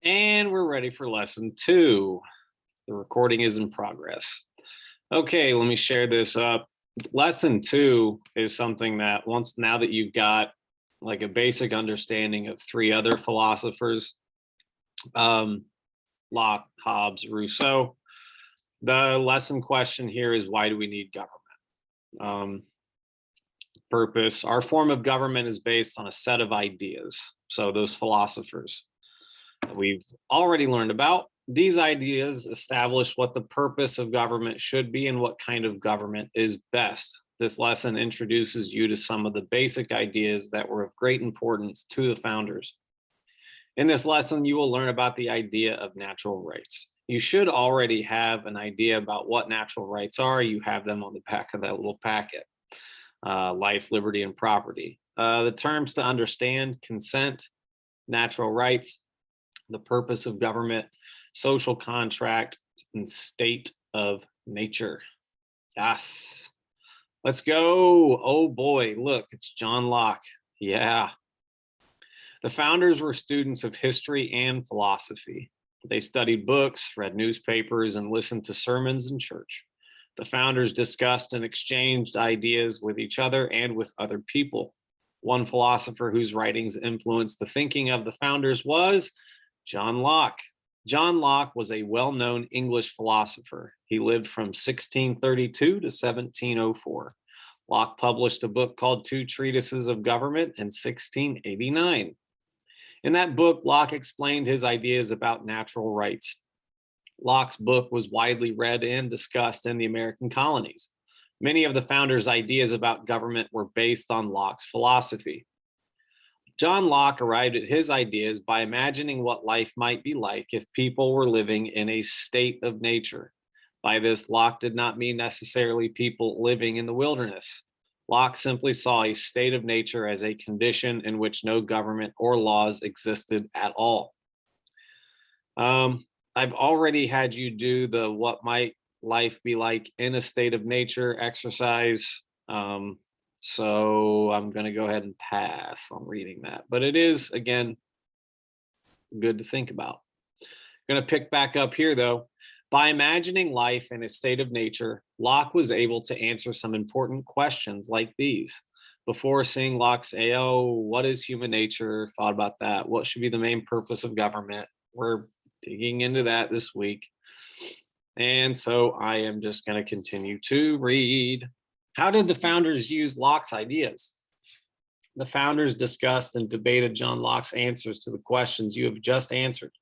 And we're ready for lesson 2. The recording is in progress. Okay, let me share this up. Lesson 2 is something that now that you've got like a basic understanding of three other philosophers, um, Locke, Hobbes, Rousseau, the lesson question here is, why do we need government? Um, Purpose. Our form of government is based on a set of ideas. So those philosophers that we've already learned about. These ideas establish what the purpose of government should be and what kind of government is best. This lesson introduces you to some of the basic ideas that were of great importance to the founders. In this lesson, you will learn about the idea of natural rights. You should already have an idea about what natural rights are. You have them on the back of that little packet. Life, liberty, and property. The terms to understand: consent, natural rights, the purpose of government, social contract, and state of nature. Yes. Let's go. Oh boy, look, it's John Locke. Yeah. The founders were students of history and philosophy. They studied books, read newspapers, and listened to sermons in church. The founders discussed and exchanged ideas with each other and with other people. One philosopher whose writings influenced the thinking of the founders was John Locke. John Locke was a well-known English philosopher. He lived from 1632 to 1704. Locke published a book called Two Treatises of Government in 1689. In that book, Locke explained his ideas about natural rights. Locke's book was widely read and discussed in the American colonies. Many of the founders' ideas about government were based on Locke's philosophy. John Locke arrived at his ideas by imagining what life might be like if people were living in a state of nature. By this, Locke did not mean necessarily people living in the wilderness. Locke simply saw a state of nature as a condition in which no government or laws existed at all. I've already had you do the what might life be like in a state of nature exercise. So I'm going to go ahead and pass on reading that. But it is, again, good to think about. Going to pick back up here, though. By imagining life in a state of nature, Locke was able to answer some important questions like these. Before seeing Locke say, oh, what is human nature? Thought about that. What should be the main purpose of government? We're digging into that this week. And so I am just going to continue to read. How did the founders use Locke's ideas? The founders discussed and debated John Locke's answers to the questions you have just answered.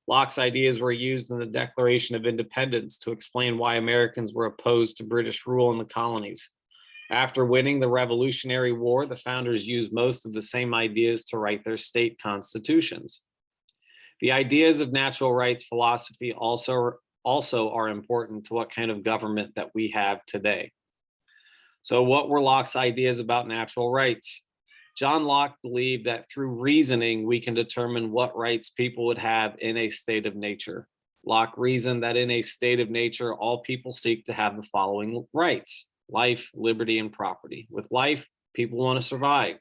Locke's ideas were used in the Declaration of Independence to explain why Americans were opposed to British rule in the colonies. After winning the Revolutionary War, the founders used most of the same ideas to write their state constitutions. The ideas of natural rights philosophy also are important to what kind of government that we have today. So what were Locke's ideas about natural rights? John Locke believed that through reasoning, we can determine what rights people would have in a state of nature. Locke reasoned that in a state of nature, all people seek to have the following rights: life, liberty, and property. With life, people want to survive.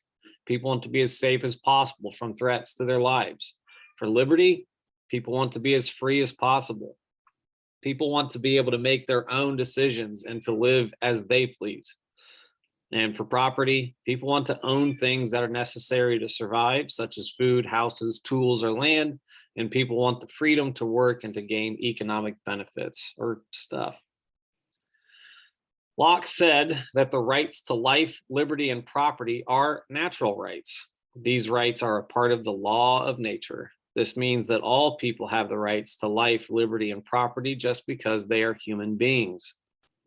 People want to be as safe as possible from threats to their lives. For liberty, people want to be as free as possible. People want to be able to make their own decisions and to live as they please. And for property, people want to own things that are necessary to survive, such as food, houses, tools, or land. And people want the freedom to work and to gain economic benefits or stuff. Locke said that the rights to life, liberty, and property are natural rights. These rights are a part of the law of nature. This means that all people have the rights to life, liberty, and property just because they are human beings.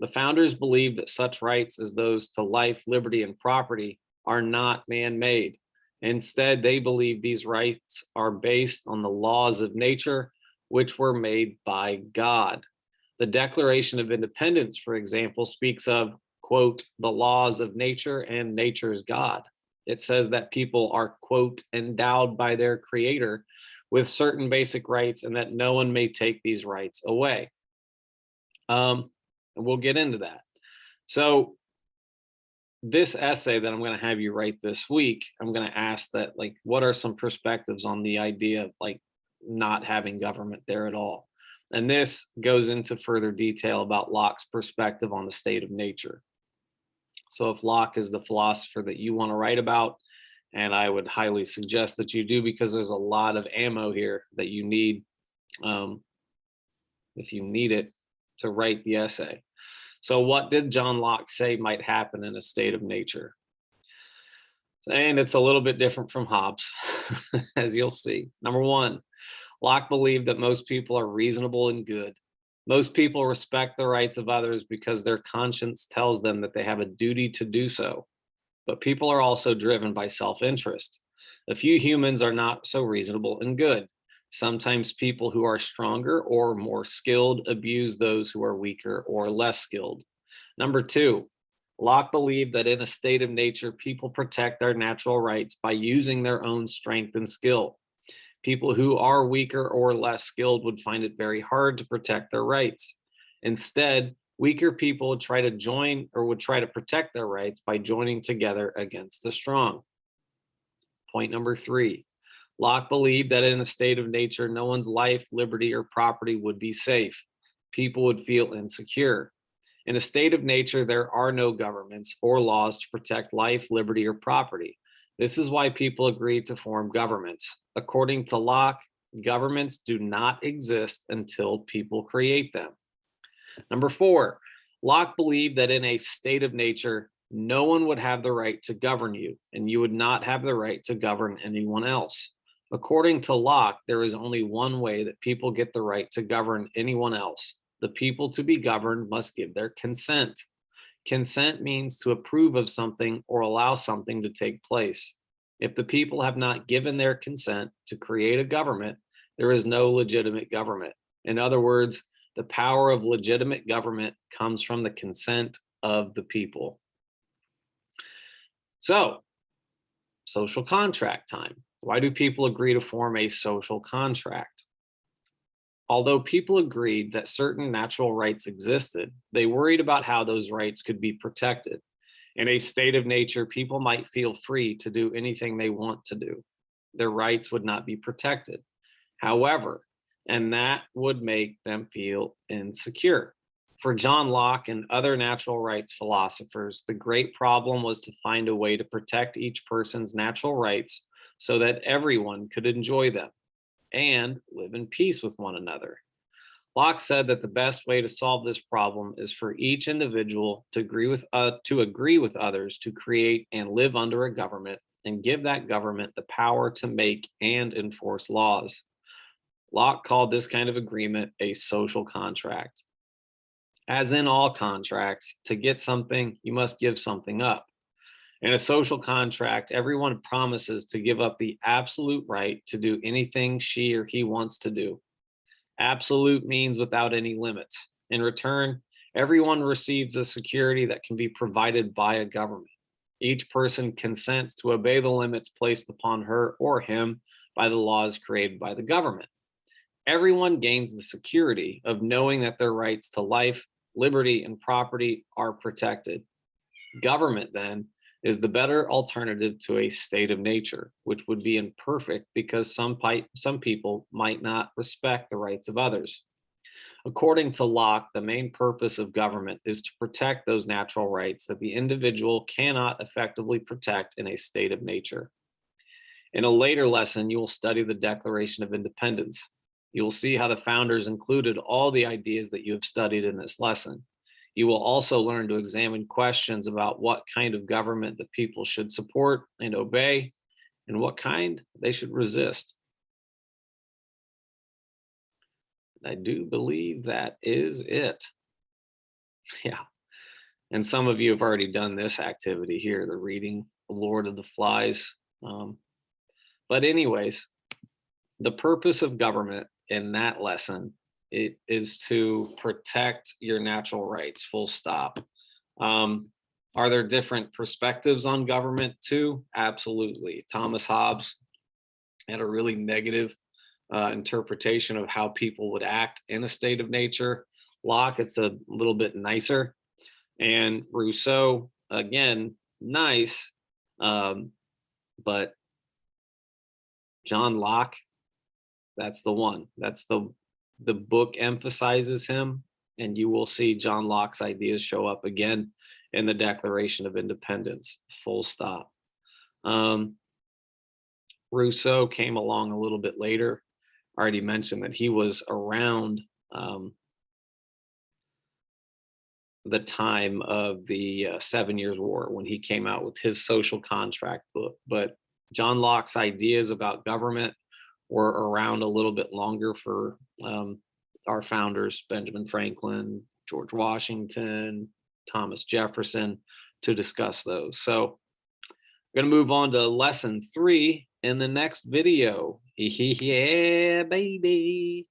The founders believed that such rights as those to life, liberty, and property are not man-made. Instead, they believe these rights are based on the laws of nature, which were made by God. The Declaration of Independence, for example, speaks of, quote, the laws of nature and nature's God. It says that people are, quote, endowed by their creator with certain basic rights and that no one may take these rights away. And we'll get into that. So this essay that I'm going to have you write this week, I'm going to ask that, like, what are some perspectives on the idea of like not having government there at all. And this goes into further detail about Locke's perspective on the state of nature. So if Locke is the philosopher that you want to write about, and I would highly suggest that you do, because there's a lot of ammo here that you need, if you need it, to write the essay. So what did John Locke say might happen in a state of nature? And it's a little bit different from Hobbes, as you'll see. Number one, Locke believed that most people are reasonable and good. Most people respect the rights of others because their conscience tells them that they have a duty to do so. But people are also driven by self-interest. A few humans are not so reasonable and good. Sometimes people who are stronger or more skilled abuse those who are weaker or less skilled. Number two, Locke believed that in a state of nature, people protect their natural rights by using their own strength and skill. People who are weaker or less skilled would find it very hard to protect their rights. Instead, weaker people would try to join or would try to protect their rights by joining together against the strong. Point number three, Locke believed that in a state of nature, no one's life, liberty, or property would be safe. People would feel insecure. In a state of nature, there are no governments or laws to protect life, liberty, or property. This is why people agreed to form governments. According to Locke, governments do not exist until people create them. Number four, Locke believed that in a state of nature, no one would have the right to govern you, and you would not have the right to govern anyone else. According to Locke, there is only one way that people get the right to govern anyone else. The people to be governed must give their consent. Consent means to approve of something or allow something to take place. If the people have not given their consent to create a government, there is no legitimate government. In other words, the power of legitimate government comes from the consent of the people. So, social contract time. Why do people agree to form a social contract? Although people agreed that certain natural rights existed, they worried about how those rights could be protected. In a state of nature, people might feel free to do anything they want to do. Their rights would not be protected. However, and that would make them feel insecure. For John Locke and other natural rights philosophers, the great problem was to find a way to protect each person's natural rights so that everyone could enjoy them and live in peace with one another. Locke said that the best way to solve this problem is for each individual to agree with others to create and live under a government and give that government the power to make and enforce laws. Locke called this kind of agreement a social contract. As in all contracts, to get something, you must give something up. In a social contract, everyone promises to give up the absolute right to do anything she or he wants to do. Absolute means without any limits. In return, everyone receives a security that can be provided by a government. Each person consents to obey the limits placed upon her or him by the laws created by the government. Everyone gains the security of knowing that their rights to life, liberty, and property are protected. Government, then, is the better alternative to a state of nature, which would be imperfect because some people might not respect the rights of others. According to Locke, the main purpose of government is to protect those natural rights that the individual cannot effectively protect in a state of nature. In a later lesson, you will study the Declaration of Independence. You will see how the founders included all the ideas that you have studied in this lesson. You will also learn to examine questions about what kind of government the people should support and obey, and what kind they should resist. I do believe that is it. Yeah. And some of you have already done this activity here, the reading The Lord of the Flies. But anyways, the purpose of government in that lesson, it is to protect your natural rights, full stop. Are there different perspectives on government too? Absolutely. Thomas Hobbes had a really negative interpretation of how people would act in a state of nature. Locke, it's a little bit nicer. And Rousseau, again, nice, but John Locke, That's the one. That's the book emphasizes him, and you will see John Locke's ideas show up again in the Declaration of Independence. Full stop. Rousseau came along a little bit later. I already mentioned that he was around the time of the 7 Years' War when he came out with his social contract book. But John Locke's ideas about government were around a little bit longer for our founders, Benjamin Franklin, George Washington, Thomas Jefferson, to discuss those. So I'm going to move on to lesson 3 in the next video. Yeah, baby.